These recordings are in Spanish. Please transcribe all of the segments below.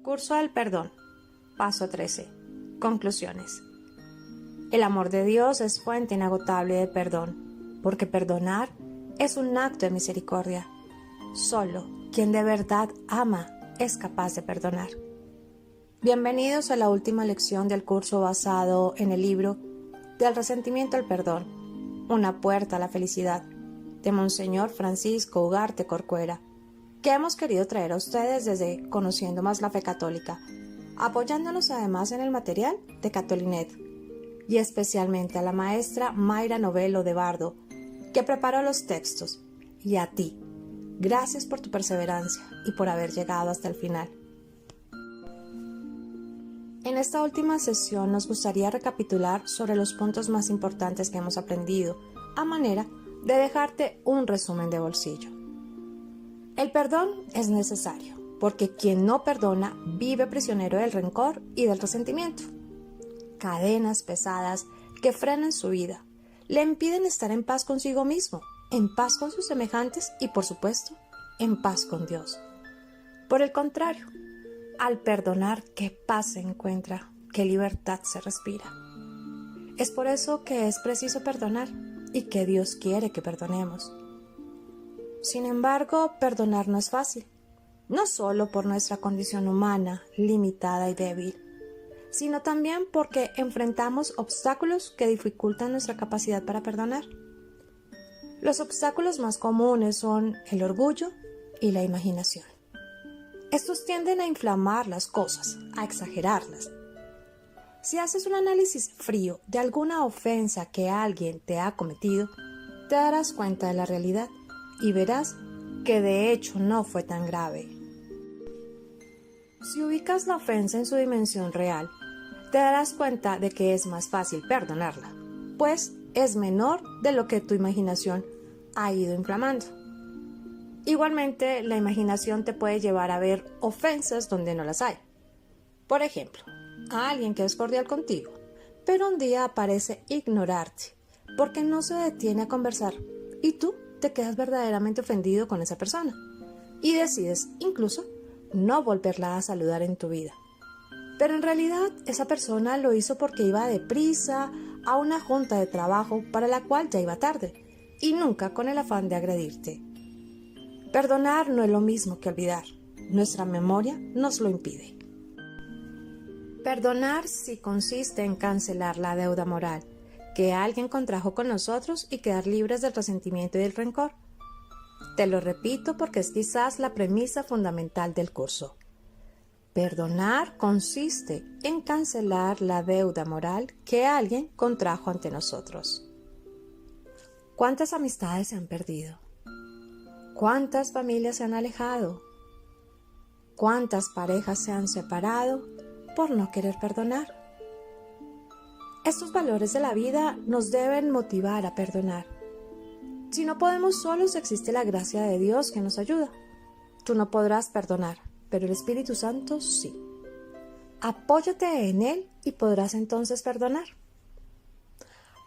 Curso del perdón. Paso 13. Conclusiones. El amor de Dios es fuente inagotable de perdón, porque perdonar es un acto de misericordia. Solo quien de verdad ama es capaz de perdonar. Bienvenidos a la última lección del curso basado en el libro Del resentimiento al perdón, una puerta a la felicidad, de Monseñor Francisco Ugarte Corcuera, que hemos querido traer a ustedes desde Conociendo Más la Fe Católica, apoyándonos además en el material de Catolinet, y especialmente a la maestra Mayra Novello de Bardo, que preparó los textos, y a ti. Gracias por tu perseverancia y por haber llegado hasta el final. En esta última sesión nos gustaría recapitular sobre los puntos más importantes que hemos aprendido, a manera de dejarte un resumen de bolsillo. El perdón es necesario, porque quien no perdona vive prisionero del rencor y del resentimiento. Cadenas pesadas que frenan su vida, le impiden estar en paz consigo mismo, en paz con sus semejantes y, por supuesto, en paz con Dios. Por el contrario, al perdonar, qué paz se encuentra, qué libertad se respira. Es por eso que es preciso perdonar y que Dios quiere que perdonemos. Sin embargo, perdonar no es fácil, no solo por nuestra condición humana, limitada y débil, sino también porque enfrentamos obstáculos que dificultan nuestra capacidad para perdonar. Los obstáculos más comunes son el orgullo y la imaginación. Estos tienden a inflamar las cosas, a exagerarlas. Si haces un análisis frío de alguna ofensa que alguien te ha cometido, te darás cuenta de la realidad y verás que de hecho no fue tan grave. Si ubicas la ofensa en su dimensión real, te darás cuenta de que es más fácil perdonarla, pues es menor de lo que tu imaginación ha ido inflamando. Igualmente, la imaginación te puede llevar a ver ofensas donde no las hay. Por ejemplo, a alguien que es cordial contigo, pero un día parece ignorarte porque no se detiene a conversar y tú te quedas verdaderamente ofendido con esa persona y decides incluso no volverla a saludar en tu vida. Pero en realidad esa persona lo hizo porque iba deprisa a una junta de trabajo para la cual ya iba tarde y nunca con el afán de agredirte. Perdonar no es lo mismo que olvidar. Nuestra memoria nos lo impide. Perdonar sí consiste en cancelar la deuda moral que alguien contrajo con nosotros y quedar libres del resentimiento y del rencor. Te lo repito porque es quizás la premisa fundamental del curso. Perdonar consiste en cancelar la deuda moral que alguien contrajo ante nosotros. ¿Cuántas amistades se han perdido? ¿Cuántas familias se han alejado? ¿Cuántas parejas se han separado por no querer perdonar? Estos valores de la vida nos deben motivar a perdonar. Si no podemos solos, existe la gracia de Dios que nos ayuda. Tú no podrás perdonar, pero el Espíritu Santo sí. Apóyate en Él y podrás entonces perdonar.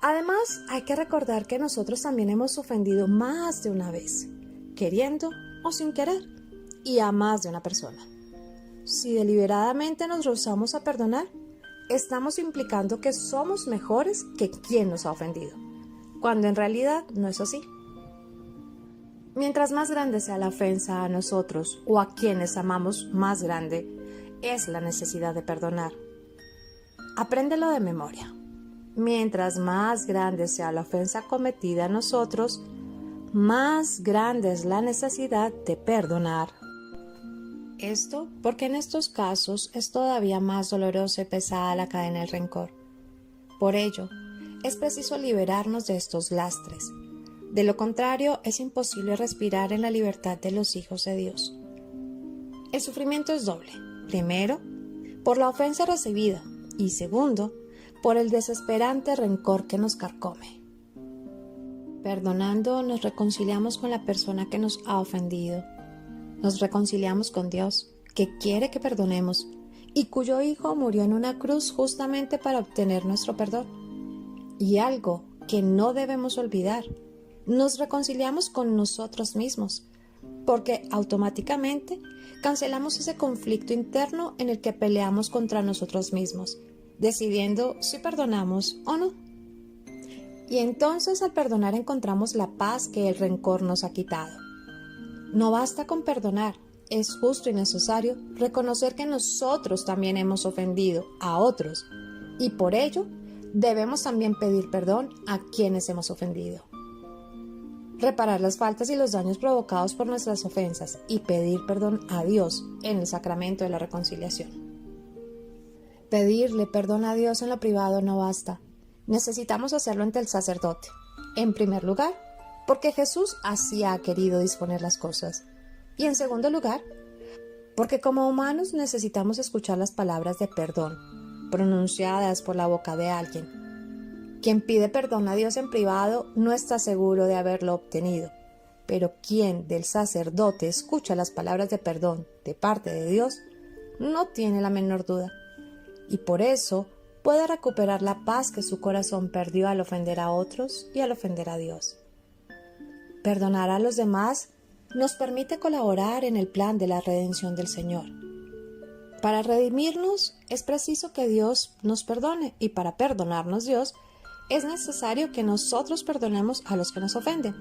Además, hay que recordar que nosotros también hemos ofendido más de una vez, queriendo o sin querer, y a más de una persona. Si deliberadamente nos rehusamos a perdonar, estamos implicando que somos mejores que quien nos ha ofendido, cuando en realidad no es así. Mientras más grande sea la ofensa a nosotros o a quienes amamos, más grande es la necesidad de perdonar. Apréndelo de memoria. Mientras más grande sea la ofensa cometida a nosotros, más grande es la necesidad de perdonar. Esto porque en estos casos es todavía más dolorosa y pesada la cadena del rencor. Por ello, es preciso liberarnos de estos lastres. De lo contrario, es imposible respirar en la libertad de los hijos de Dios. El sufrimiento es doble. Primero, por la ofensa recibida y segundo, por el desesperante rencor que nos carcome. Perdonando, nos reconciliamos con la persona que nos ha ofendido. Nos reconciliamos con Dios, que quiere que perdonemos y cuyo Hijo murió en una cruz justamente para obtener nuestro perdón. Y algo que no debemos olvidar, nos reconciliamos con nosotros mismos, porque automáticamente cancelamos ese conflicto interno en el que peleamos contra nosotros mismos, decidiendo si perdonamos o no. Y entonces al perdonar encontramos la paz que el rencor nos ha quitado. No basta con perdonar, es justo y necesario reconocer que nosotros también hemos ofendido a otros y por ello debemos también pedir perdón a quienes hemos ofendido. Reparar las faltas y los daños provocados por nuestras ofensas y pedir perdón a Dios en el sacramento de la reconciliación. Pedirle perdón a Dios en lo privado no basta. Necesitamos hacerlo ante el sacerdote. En primer lugar, porque Jesús así ha querido disponer las cosas. Y en segundo lugar, porque como humanos necesitamos escuchar las palabras de perdón, pronunciadas por la boca de alguien. Quien pide perdón a Dios en privado no está seguro de haberlo obtenido, pero quien del sacerdote escucha las palabras de perdón de parte de Dios no tiene la menor duda, y por eso puede recuperar la paz que su corazón perdió al ofender a otros y al ofender a Dios. Perdonar a los demás nos permite colaborar en el plan de la redención del Señor. Para redimirnos es preciso que Dios nos perdone, y para perdonarnos Dios es necesario que nosotros perdonemos a los que nos ofenden.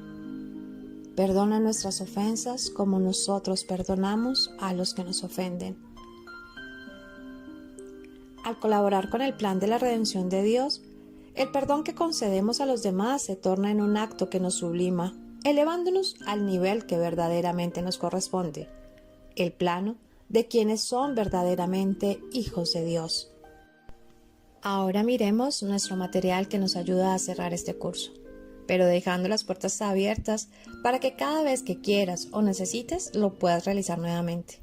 Perdona nuestras ofensas como nosotros perdonamos a los que nos ofenden. Al colaborar con el plan de la redención de Dios, el perdón que concedemos a los demás se torna en un acto que nos sublima, elevándonos al nivel que verdaderamente nos corresponde, el plano de quienes son verdaderamente hijos de Dios. Ahora miremos nuestro material que nos ayuda a cerrar este curso, pero dejando las puertas abiertas para que cada vez que quieras o necesites lo puedas realizar nuevamente,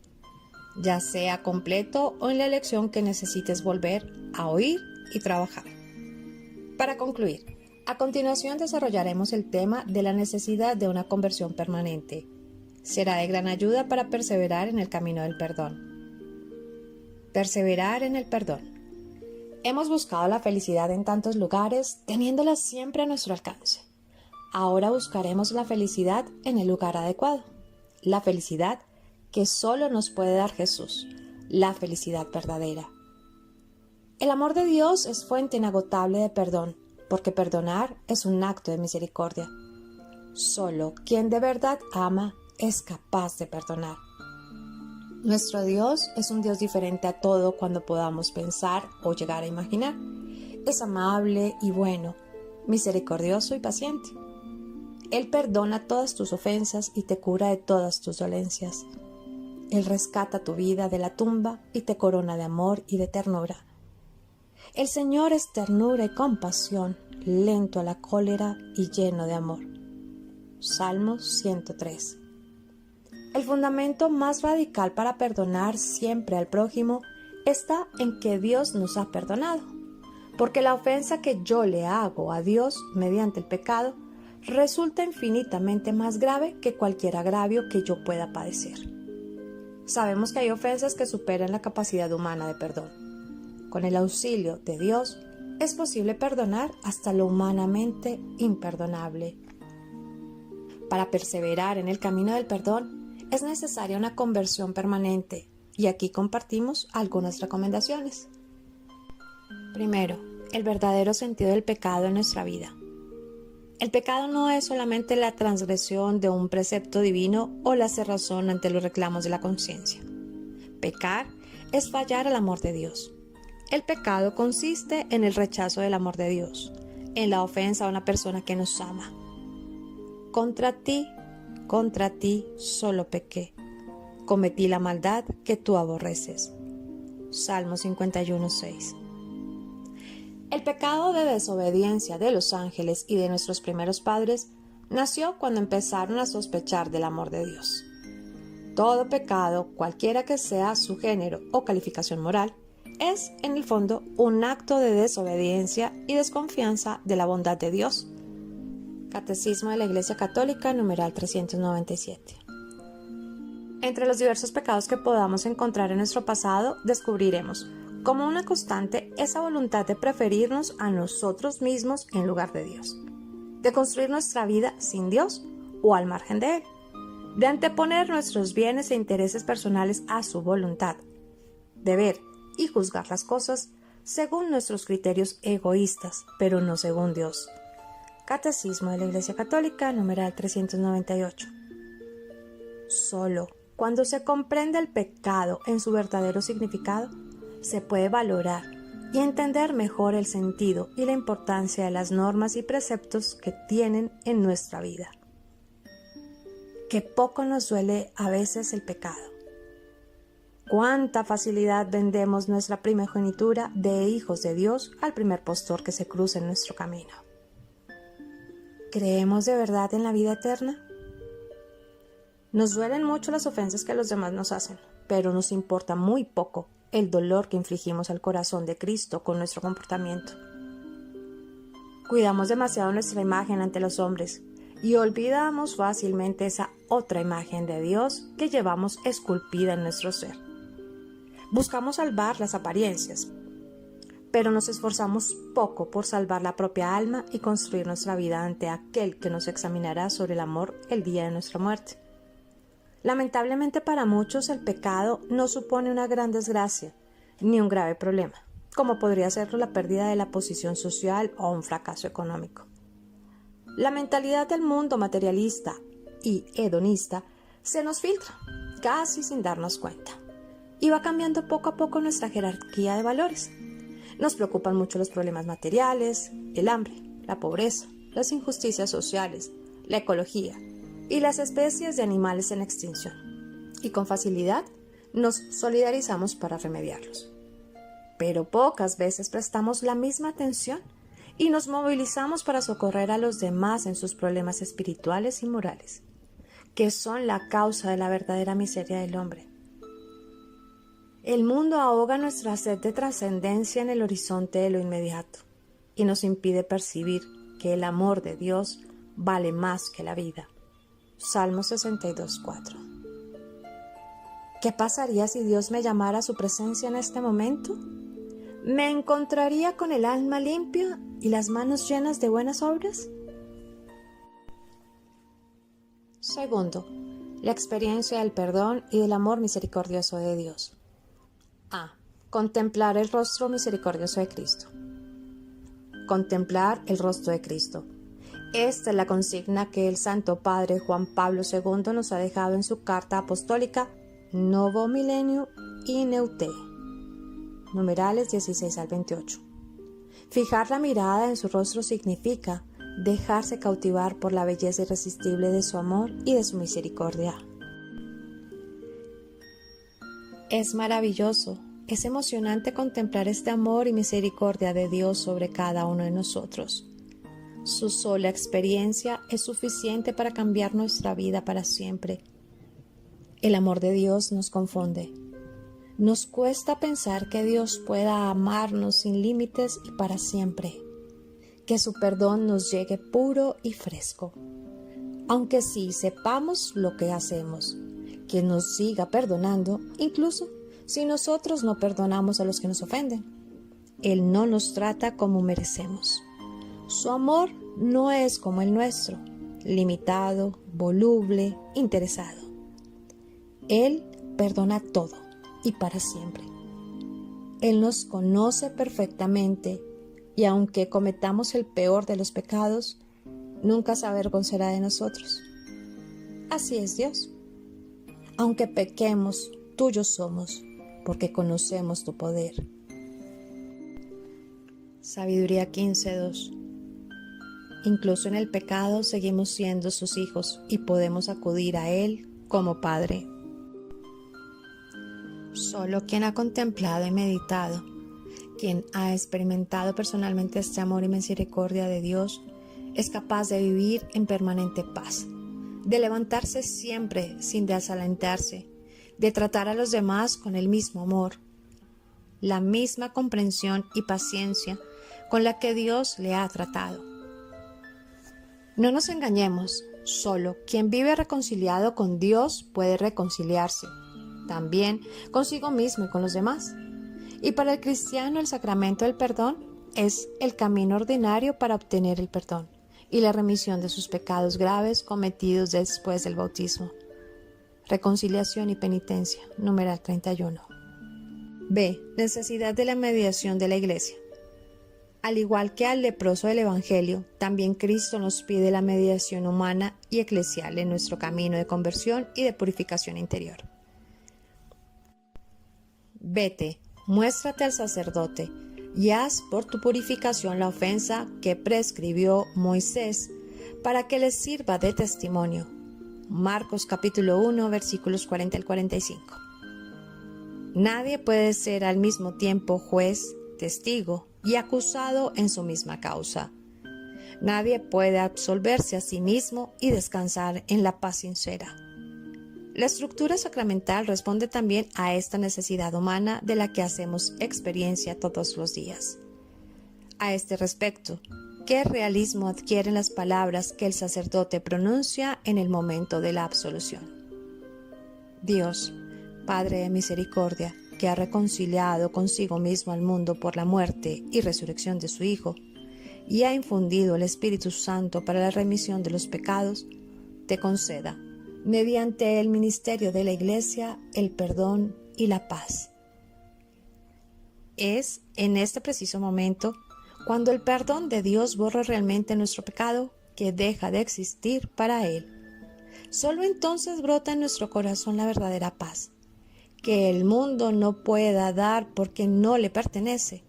ya sea completo o en la lección que necesites volver a oír y trabajar. Para concluir, a continuación desarrollaremos el tema de la necesidad de una conversión permanente. Será de gran ayuda para perseverar en el camino del perdón. Perseverar en el perdón. Hemos buscado la felicidad en tantos lugares, teniéndola siempre a nuestro alcance. Ahora buscaremos la felicidad en el lugar adecuado. La felicidad que solo nos puede dar Jesús, la felicidad verdadera. El amor de Dios es fuente inagotable de perdón, porque perdonar es un acto de misericordia. Solo quien de verdad ama es capaz de perdonar. Nuestro Dios es un Dios diferente a todo cuando podamos pensar o llegar a imaginar. Es amable y bueno, misericordioso y paciente. Él perdona todas tus ofensas y te cura de todas tus dolencias. Él rescata tu vida de la tumba y te corona de amor y de ternura. El Señor es ternura y compasión, lento a la cólera y lleno de amor. Salmos 103. El fundamento más radical para perdonar siempre al prójimo está en que Dios nos ha perdonado, porque la ofensa que yo le hago a Dios mediante el pecado resulta infinitamente más grave que cualquier agravio que yo pueda padecer. Sabemos que hay ofensas que superan la capacidad humana de perdón. Con el auxilio de Dios es posible perdonar hasta lo humanamente imperdonable. Para perseverar en el camino del perdón, es necesaria una conversión permanente, y aquí compartimos algunas recomendaciones. Primero, el verdadero sentido del pecado en nuestra vida. El pecado no es solamente la transgresión de un precepto divino o la cerrazón ante los reclamos de la conciencia. Pecar es fallar al amor de Dios. El pecado consiste en el rechazo del amor de Dios, en la ofensa a una persona que nos ama. Contra ti solo pequé, cometí la maldad que tú aborreces. Salmo 51:6. El pecado de desobediencia de los ángeles y de nuestros primeros padres nació cuando empezaron a sospechar del amor de Dios. Todo pecado, cualquiera que sea su género o calificación moral, es, en el fondo, un acto de desobediencia y desconfianza de la bondad de Dios. Catecismo de la Iglesia Católica, numeral 397. Entre los diversos pecados que podamos encontrar en nuestro pasado, descubriremos como una constante esa voluntad de preferirnos a nosotros mismos en lugar de Dios, de construir nuestra vida sin Dios o al margen de Él, de anteponer nuestros bienes e intereses personales a su voluntad, de ver y juzgar las cosas según nuestros criterios egoístas, pero no según Dios. Catecismo de la Iglesia Católica, numeral 398. Solo cuando se comprende el pecado en su verdadero significado, se puede valorar y entender mejor el sentido y la importancia de las normas y preceptos que tienen en nuestra vida. Qué poco nos duele a veces el pecado. Cuánta facilidad vendemos nuestra primogenitura de hijos de Dios al primer postor que se cruce en nuestro camino. ¿Creemos de verdad en la vida eterna? Nos duelen mucho las ofensas que los demás nos hacen, pero nos importa muy poco el dolor que infligimos al corazón de Cristo con nuestro comportamiento. Cuidamos demasiado nuestra imagen ante los hombres y olvidamos fácilmente esa otra imagen de Dios que llevamos esculpida en nuestro ser. Buscamos salvar las apariencias, pero nos esforzamos poco por salvar la propia alma y construir nuestra vida ante aquel que nos examinará sobre el amor el día de nuestra muerte. Lamentablemente para muchos el pecado no supone una gran desgracia ni un grave problema, como podría serlo la pérdida de la posición social o un fracaso económico. La mentalidad del mundo materialista y hedonista se nos filtra, casi sin darnos cuenta, y va cambiando poco a poco nuestra jerarquía de valores. Nos preocupan mucho los problemas materiales, el hambre, la pobreza, las injusticias sociales, la ecología y las especies de animales en extinción, y con facilidad nos solidarizamos para remediarlos. Pero pocas veces prestamos la misma atención y nos movilizamos para socorrer a los demás en sus problemas espirituales y morales, que son la causa de la verdadera miseria del hombre. El mundo ahoga nuestra sed de trascendencia en el horizonte de lo inmediato y nos impide percibir que el amor de Dios vale más que la vida. Salmo 62:4. ¿Qué pasaría si Dios me llamara a su presencia en este momento? ¿Me encontraría con el alma limpia y las manos llenas de buenas obras? Segundo, la experiencia del perdón y del amor misericordioso de Dios. A. Contemplar el rostro misericordioso de Cristo. Contemplar el rostro de Cristo. Esta es la consigna que el Santo Padre Juan Pablo II nos ha dejado en su carta apostólica Novo Millennium in Eute, numerales 16 al 28. Fijar la mirada en su rostro significa dejarse cautivar por la belleza irresistible de su amor y de su misericordia. Es maravilloso, es emocionante contemplar este amor y misericordia de Dios sobre cada uno de nosotros. Su sola experiencia es suficiente para cambiar nuestra vida para siempre. El amor de Dios nos confunde. Nos cuesta pensar que Dios pueda amarnos sin límites y para siempre, que su perdón nos llegue puro y fresco. Aunque sí sepamos lo que hacemos, que nos siga perdonando, incluso si nosotros no perdonamos a los que nos ofenden. Él no nos trata como merecemos. Su amor no es como el nuestro, limitado, voluble, interesado. Él perdona todo y para siempre. Él nos conoce perfectamente y aunque cometamos el peor de los pecados, nunca se avergonzará de nosotros. Así es Dios. Aunque pequemos, tuyos somos, porque conocemos tu poder. Sabiduría 15:2. Incluso en el pecado seguimos siendo sus hijos y podemos acudir a Él como Padre. Solo quien ha contemplado y meditado, quien ha experimentado personalmente este amor y misericordia de Dios, es capaz de vivir en permanente paz, de levantarse siempre sin desalentarse, de tratar a los demás con el mismo amor, la misma comprensión y paciencia con la que Dios le ha tratado. No nos engañemos, solo quien vive reconciliado con Dios puede reconciliarse, también consigo mismo y con los demás. Y para el cristiano el sacramento del perdón es el camino ordinario para obtener el perdón y la remisión de sus pecados graves cometidos después del bautismo. reconciliación y penitencia, numeral 31. B. Necesidad de la mediación de la Iglesia. Al igual que al leproso del Evangelio, también Cristo nos pide la mediación humana y eclesial en nuestro camino de conversión y de purificación interior. Vete, muéstrate al sacerdote y haz por tu purificación la ofensa que prescribió Moisés para que les sirva de testimonio. Marcos capítulo 1, versículos 40 al 45. Nadie puede ser al mismo tiempo juez, testigo y acusado en su misma causa. Nadie puede absolverse a sí mismo y descansar en la paz sincera. La estructura sacramental responde también a esta necesidad humana de la que hacemos experiencia todos los días. A este respecto, ¿qué realismo adquieren las palabras que el sacerdote pronuncia en el momento de la absolución? Dios, Padre de misericordia, que ha reconciliado consigo mismo al mundo por la muerte y resurrección de su Hijo, y ha infundido el Espíritu Santo para la remisión de los pecados, te conceda, mediante el ministerio de la Iglesia, el perdón y la paz. Es en este preciso momento, cuando el perdón de Dios borra realmente nuestro pecado, que deja de existir para Él. Solo entonces brota en nuestro corazón la verdadera paz, que el mundo no pueda dar porque no le pertenece,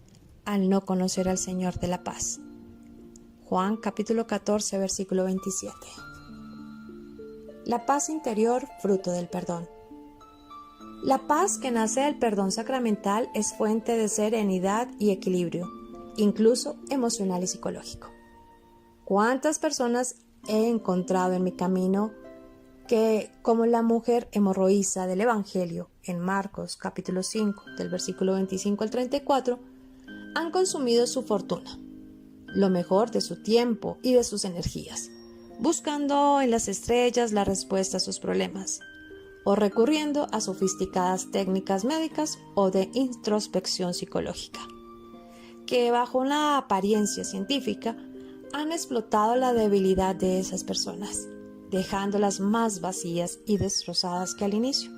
al no conocer al Señor de la paz. Juan capítulo 14, versículo 27. La paz interior, fruto del perdón. La paz que nace del perdón sacramental es fuente de serenidad y equilibrio, incluso emocional y psicológico. ¿Cuántas personas he encontrado en mi camino que, como la mujer hemorroísa del Evangelio, en Marcos capítulo 5, del versículo 25 al 34, han consumido su fortuna, lo mejor de su tiempo y de sus energías, buscando en las estrellas la respuesta a sus problemas, o recurriendo a sofisticadas técnicas médicas o de introspección psicológica, que bajo una apariencia científica han explotado la debilidad de esas personas, dejándolas más vacías y destrozadas que al inicio.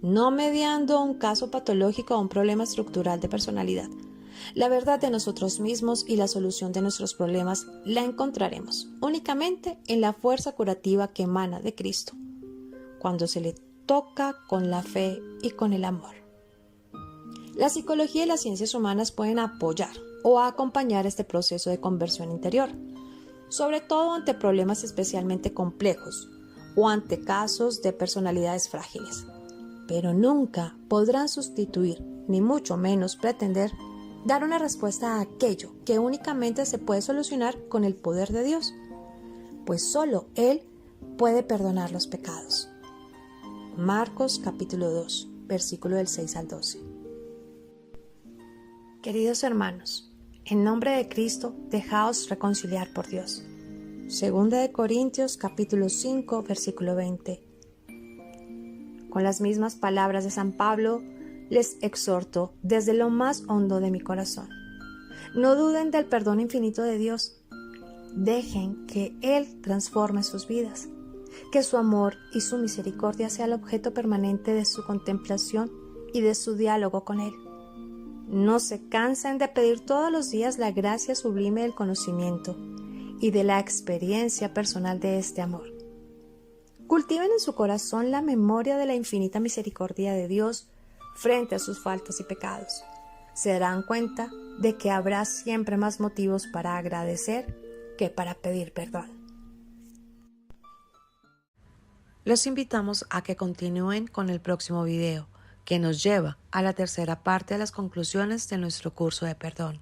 No mediando un caso patológico o un problema estructural de personalidad, la verdad de nosotros mismos y la solución de nuestros problemas la encontraremos únicamente en la fuerza curativa que emana de Cristo, cuando se le toca con la fe y con el amor. La psicología y las ciencias humanas pueden apoyar o acompañar este proceso de conversión interior, sobre todo ante problemas especialmente complejos o ante casos de personalidades frágiles, pero nunca podrán sustituir, ni mucho menos pretender, dar una respuesta a aquello que únicamente se puede solucionar con el poder de Dios, pues solo Él puede perdonar los pecados. Marcos capítulo 2, versículo del 6 al 12. Queridos hermanos, en nombre de Cristo, dejaos reconciliar por Dios. Segunda de Corintios capítulo 5, versículo 20. Con las mismas palabras de San Pablo, les exhorto desde lo más hondo de mi corazón. No duden del perdón infinito de Dios. Dejen que Él transforme sus vidas, que su amor y su misericordia sea el objeto permanente de su contemplación y de su diálogo con Él. No se cansen de pedir todos los días la gracia sublime del conocimiento y de la experiencia personal de este amor. Cultiven en su corazón la memoria de la infinita misericordia de Dios frente a sus faltas y pecados. Se darán cuenta de que habrá siempre más motivos para agradecer que para pedir perdón. Los invitamos a que continúen con el próximo video, que nos lleva a la tercera parte de las conclusiones de nuestro curso de perdón.